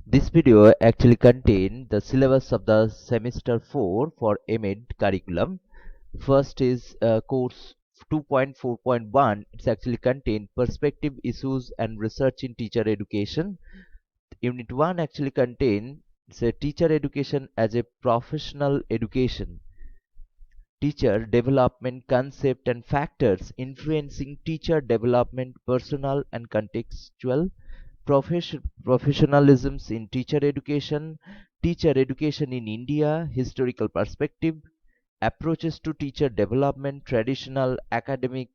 This video actually contains the syllabus of the semester 4 for M.Ed curriculum. First is course 2.4.1. It's actually contain perspective, issues and research in teacher education. Unit 1 actually contain teacher education as a professional education. Teacher development concept and factors influencing teacher development, personal and contextual. Professionalisms in teacher education in India, historical perspective, approaches to teacher development, traditional, academic,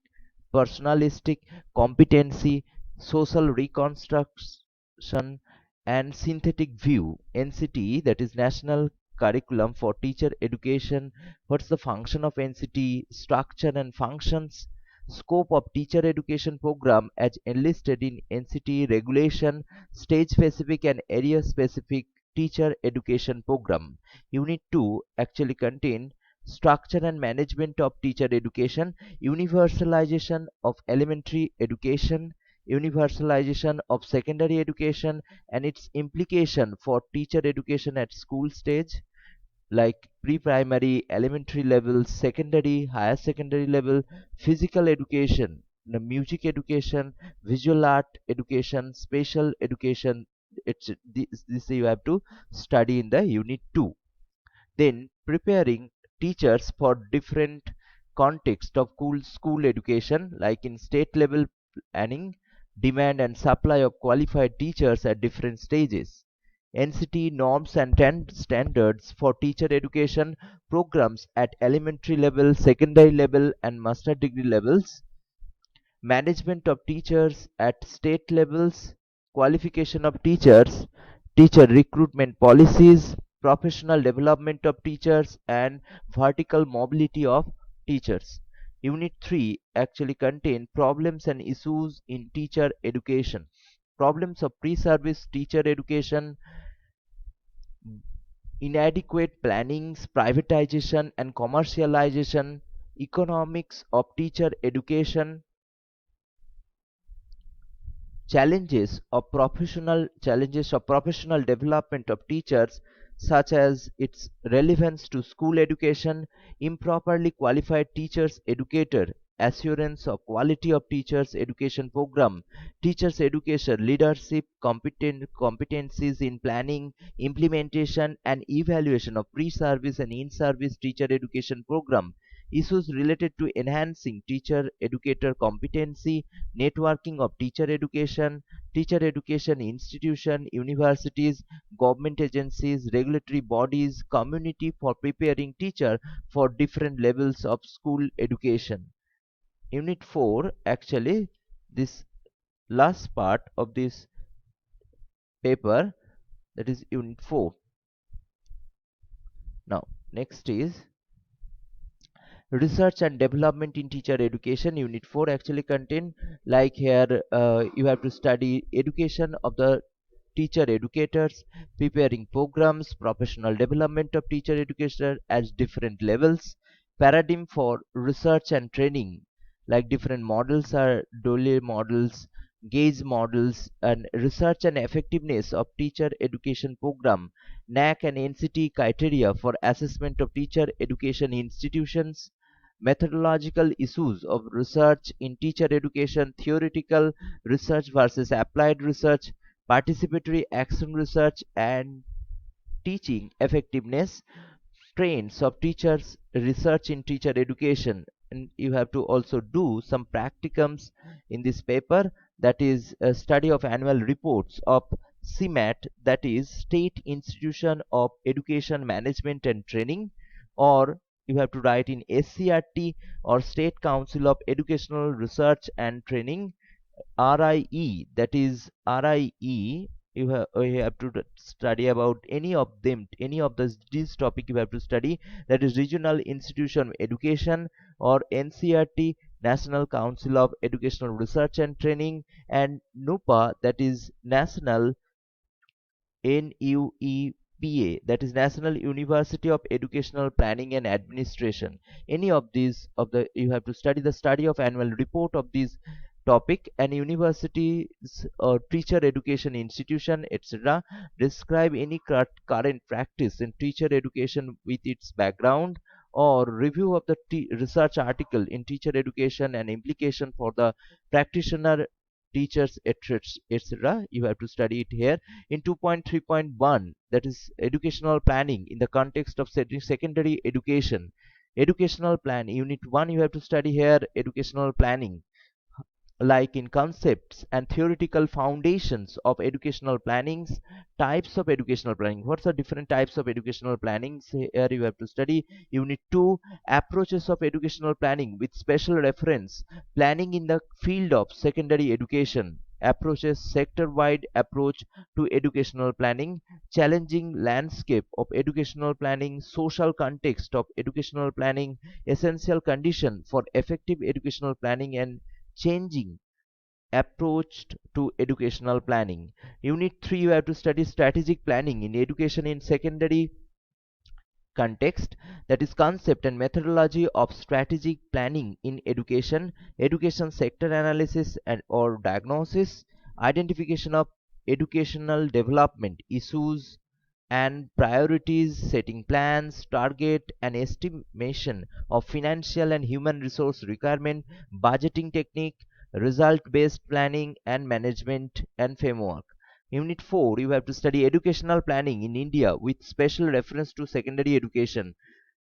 personalistic, competency, social reconstruction, and synthetic view. NCTE, that is National Curriculum for Teacher Education. What's the function of NCTE? Structure and functions. Scope of teacher education program as enlisted in NCTE regulation, stage specific and area specific teacher education program. Unit 2 actually contain structure and management of teacher education, universalization of elementary education, universalization of secondary education and its implication for teacher education at school stage like pre-primary, elementary level, secondary, higher secondary level, physical education, music education, visual art education, special education. This you have to study in the unit 2. Then preparing teachers for different context of school education like in state level planning, demand and supply of qualified teachers at different stages. NCT norms and standards for teacher education programs at elementary level, secondary level and master degree levels. Management of teachers at state levels, qualification of teachers, teacher recruitment policies, professional development of teachers and vertical mobility of teachers. Unit 3 actually contain problems and issues in teacher education. Problems of pre-service teacher education, inadequate plannings, privatization and commercialization, economics of teacher education, challenges of professional development of teachers such as its relevance to school education, improperly qualified teachers educator, assurance of quality of teachers education program, teachers education leadership competencies in planning, implementation and evaluation of pre-service and in-service teacher education program, issues related to enhancing teacher educator competency, networking of teacher education institution, universities, government agencies, regulatory bodies, community for preparing teacher for different levels of school education. Unit 4 actually this last part of this paper, that is unit 4. Now next is research and development in teacher education. Unit 4 actually contain like here you have to study education of the teacher educators, preparing programs, professional development of teacher educator at different levels, paradigm for research and training, like different models are Dole models, Gauge models, and research and effectiveness of teacher education program, NAC and NCT criteria for assessment of teacher education institutions, methodological issues of research in teacher education, theoretical research versus applied research, participatory action research and teaching effectiveness, trends of teachers research in teacher education. And you have to also do some practicums in this paper, that is a study of annual reports of CMAT, that is State Institution of Education Management and Training, or you have to write in SCRT or State Council of Educational Research and Training, RIE, that is RIE. You have to study about any of them, any of this topic you have to study, that is Regional Institution of Education, or NCRT, National Council of Educational Research and Training, and NUPA, that is National NUEPA, that is National University of Educational Planning and Administration. Any of these of the you have to study the study of annual report of these Topic: an university's teacher education institution, etc. Describe any current practice in teacher education with its background, or review of the research article in teacher education and implication for the practitioner, teachers, etc. You have to study it here. In 2.3.1, that is educational planning in the context of secondary education. Educational plan, unit 1, you have to study here educational planning, like in concepts and theoretical foundations of educational plannings. Types of educational planning, what's the different types of educational plannings, here you have to study. Unit 2, approaches of educational planning with special reference, planning in the field of secondary education, approaches, sector-wide approach to educational planning, challenging landscape of educational planning, social context of educational planning, essential condition for effective educational planning, and changing approach to educational planning. Unit 3, you have to study strategic planning in education in secondary context, that is concept and methodology of strategic planning in education, education sector analysis and or diagnosis, identification of educational development issues and priorities, setting plans, target and estimation of financial and human resource requirement, budgeting technique, result based planning and management and framework. Unit 4, you have to study educational planning in India with special reference to secondary education,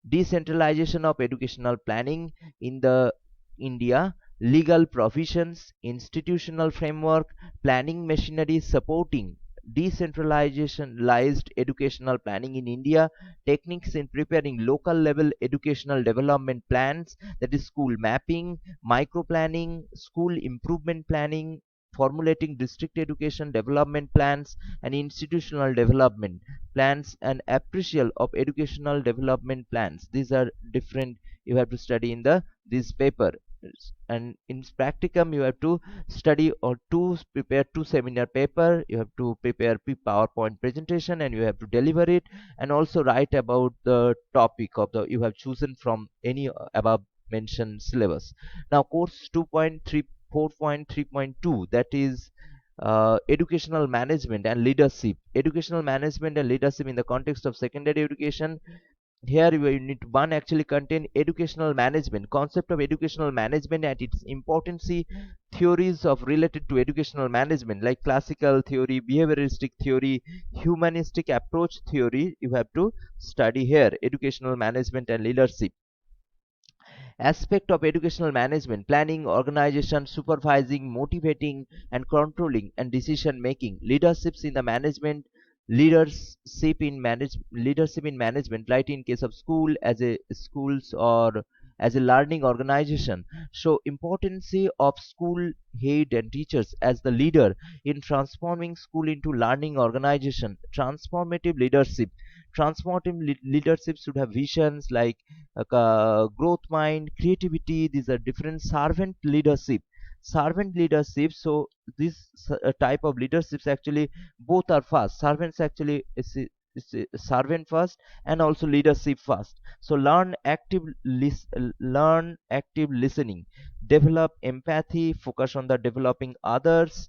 decentralization of educational planning in the India, legal provisions, institutional framework, planning machinery supporting decentralized educational planning in India, techniques in preparing local level educational development plans, that is school mapping, micro planning, school improvement planning, formulating district education development plans and institutional development plans, and appraisal of educational development plans. These are different, you have to study in the this paper. And in practicum you have to study or to prepare two seminar paper, you have to prepare PowerPoint presentation and you have to deliver it, and also write about the topic of the you have chosen from any above mentioned syllabus. Now course 2.3 4.3.2, that is educational management and leadership. Educational management and leadership in the context of secondary education. Here unit 1 actually contain educational management, concept of educational management and its importance, theories of related to educational management like classical theory, behavioristic theory, humanistic approach theory. You have to study here educational management and leadership. Aspect of educational management: planning, organization, supervising, motivating and controlling, and decision making. Leaderships in the management, leadership in management, like in case of school as a schools or as a learning organization. So importance of school head and teachers as the leader in transforming school into learning organization. Transformative leadership. Leadership should have visions like growth mind, creativity. These are different. Servant leadership. So this type of leaderships actually both are first. Servants actually is a servant first and also leadership first. So learn active listening, develop empathy, focus on the developing others,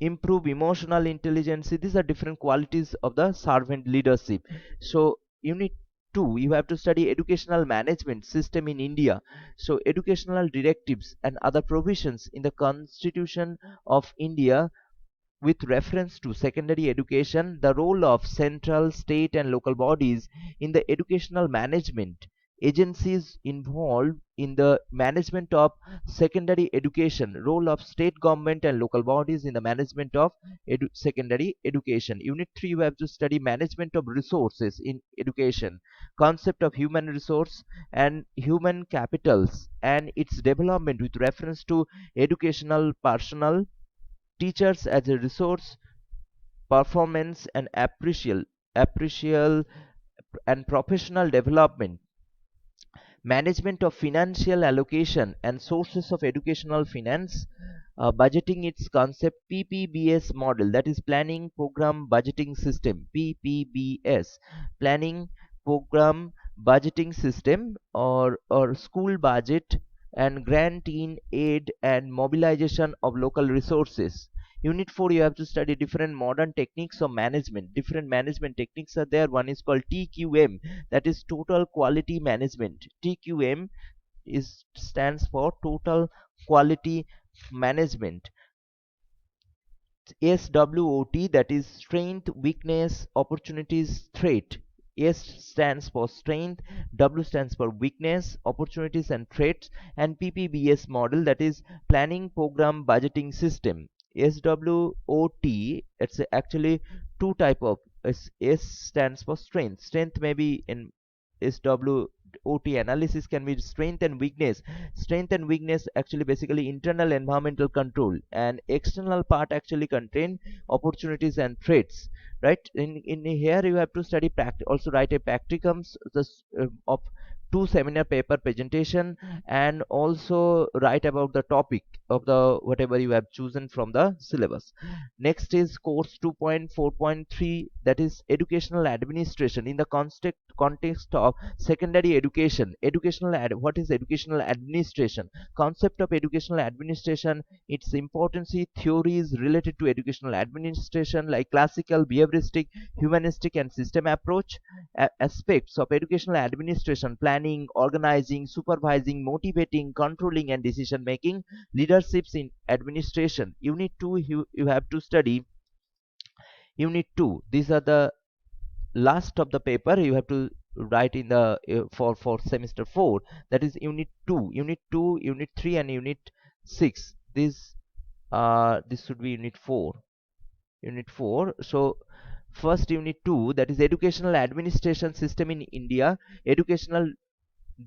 improve emotional intelligence. These are different qualities of the servant leadership. So unit 2, you have to study educational management system in India. So educational directives and other provisions in the Constitution of India with reference to secondary education, the role of central, state and local bodies in the educational management, agencies involved in the management of secondary education, role of state government and local bodies in the management of secondary education. Unit 3, you have to study management of resources in education, concept of human resource and human capitals and its development with reference to educational personnel, teachers as a resource, performance and apprecial and professional development, management of financial allocation and sources of educational finance, budgeting its concept, PPBS model, that is planning program budgeting system, PPBS, planning program budgeting system, or school budget and grant in aid and mobilization of local resources. Unit 4, you have to study different modern techniques of management. Different management techniques are there. One is called TQM, that is total quality management. TQM is stands for total quality management. SWOT, that is strength, weakness, opportunities, threat. S stands for strength, W stands for weakness, opportunities and threats, and PPBS model, that is planning, program, budgeting system. SWOT, it's actually two type of S stands for strength. Strength may be in SWOT analysis can be strength and weakness. Strength and weakness actually basically internal environmental control, and external part actually contain opportunities and threats, right? In here you have to study also write a practicums of two seminar paper presentation, and also write about the topic of the whatever you have chosen from the syllabus. Next is course 2.4.3, that is educational administration in the context of secondary education. What is educational administration? Concept of educational administration, its importance, theories related to educational administration like classical, behavioristic, humanistic and system approach. Aspects of educational administration: planning, organizing, supervising, motivating, controlling and decision making. Leaderships in administration. Unit 2, you have to study unit 2. These are the last of the paper you have to write in the for semester 4, that is unit 2, unit 3 and unit 6. This should be unit 4. So first unit 2, that is educational administration system in India, educational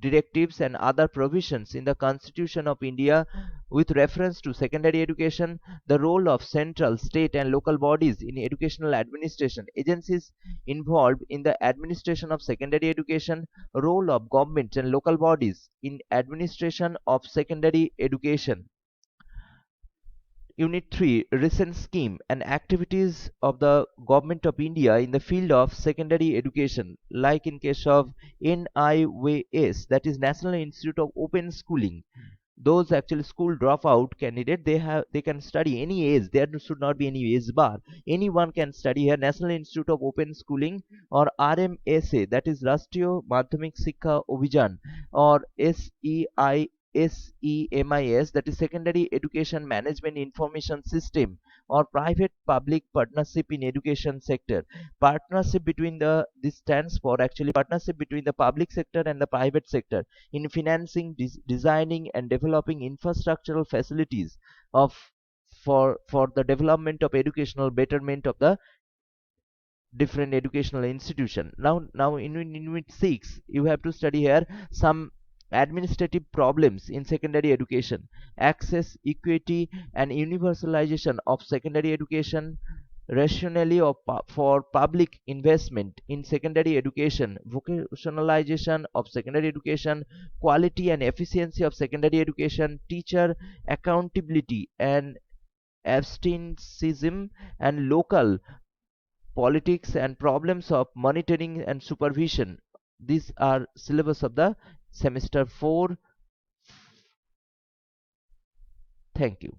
directives and other provisions in the Constitution of India with reference to secondary education, the role of central, state and local bodies in educational administration, agencies involved in the administration of secondary education, role of governments and local bodies in administration of secondary education. Unit 3, recent scheme and activities of the Government of India in the field of secondary education, like in case of NIWS, that is National Institute of Open Schooling. Those actually school dropout candidate, they can study any age. There should not be any age bar. Anyone can study here. National Institute of Open Schooling, or RMSA, that is Rashtriya Madhyamik Shiksha Abhijan, or SEMIS, that is Secondary Education Management Information System, or private public partnership in education sector. Partnership between this stands for actually partnership between the public sector and the private sector in financing, designing and developing infrastructural facilities of for the development of educational betterment of the different educational institution. Now in unit 6, you have to study here some administrative problems in secondary education: access, equity and universalization of secondary education, rationale for public investment in secondary education, vocationalization of secondary education, quality and efficiency of secondary education, teacher accountability and absenteeism, and local politics and problems of monitoring and supervision. These are syllabus of the semester 4. Thank you.